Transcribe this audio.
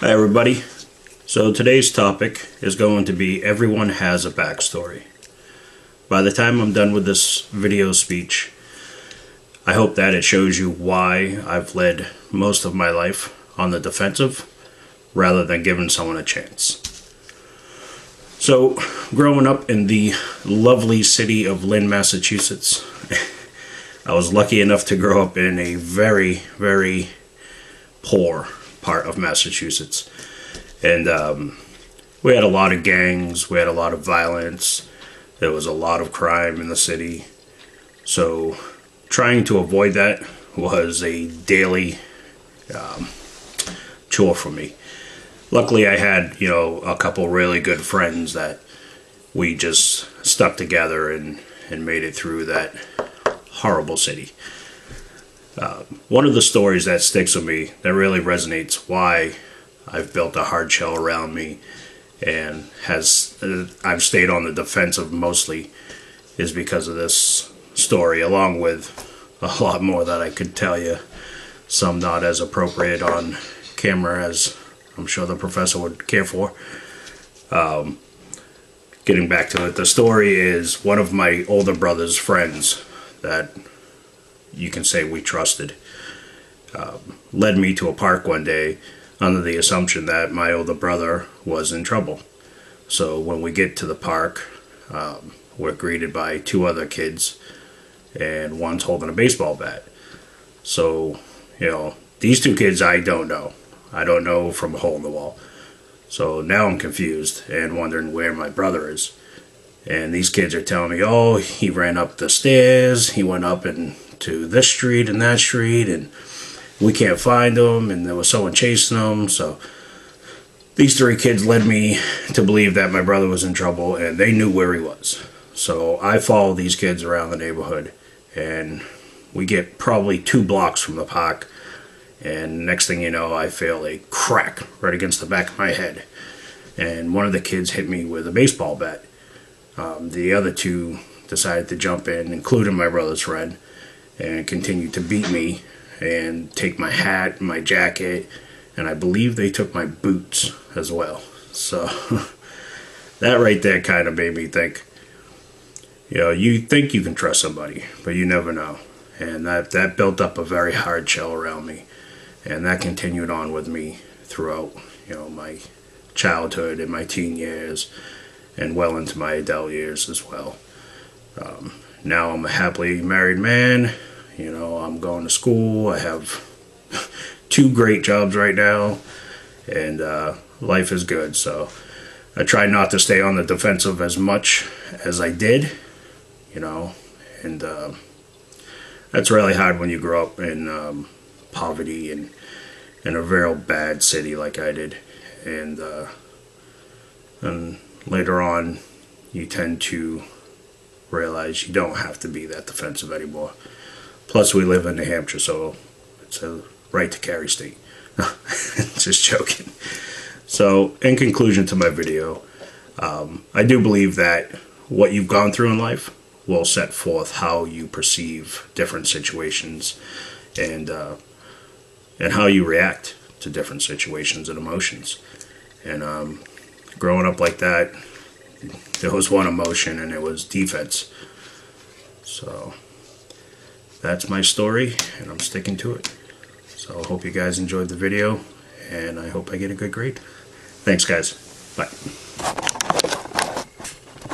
Hi everybody. So today's topic is going to be everyone has a backstory. By the time I'm done with this video speech, I hope that it shows you why I've led most of my life on the defensive rather than giving someone a chance. So, growing up in the lovely city of Lynn, Massachusetts, I was lucky enough to grow up in a very, very poor part of Massachusetts. And we had a lot of gangs, we had a lot of violence, there was a lot of crime in the city. So trying to avoid that was a daily chore for me. Luckily I had, a couple really good friends that we just stuck together and made it through that horrible city. One of the stories that sticks with me, that really resonates why I've built a hard shell around me and I've stayed on the defensive mostly, is because of this story, along with a lot more that I could tell you, some not as appropriate on camera as I'm sure the professor would care for. Getting back to it, the story is one of my older brother's friends that you can say we trusted led me to a park one day under the assumption that my older brother was in trouble. So when we get to the park, we're greeted by two other kids, and one's holding a baseball bat. So, these two kids I don't know. I don't know from a hole in the wall. So now I'm confused and wondering where my brother is. And these kids are telling me, oh, he ran up the stairs, he went up into this street and that street, and we can't find him, and there was someone chasing him. So these three kids led me to believe that my brother was in trouble, and they knew where he was. So I followed these kids around the neighborhood, and we get probably 2 blocks from the park, and next thing you know, I feel a crack right against the back of my head. And one of the kids hit me with a baseball bat. The other two decided to jump in, including my brother's friend, and continued to beat me and take my hat, my jacket, and I believe they took my boots as well. So that right there kind of made me think, you think you can trust somebody, but you never know. And that built up a very hard shell around me. And that continued on with me throughout, my childhood and my teen years and well into my adult years as well. Now I'm a happily married man. I'm going to school. I have 2 great jobs right now, and life is good. So I try not to stay on the defensive as much as I did, and that's really hard when you grow up in poverty and in a very bad city like I did. And later on, you tend to realize you don't have to be that defensive anymore. Plus, we live in New Hampshire, so it's a right to carry state. Just joking. So, in conclusion to my video, I do believe that what you've gone through in life will set forth how you perceive different situations and how you react to different situations and emotions. And growing up like that, there was one emotion, and it was defense. So that's my story, and I'm sticking to it. So I hope you guys enjoyed the video, and I hope I get a good grade. Thanks, guys. Bye.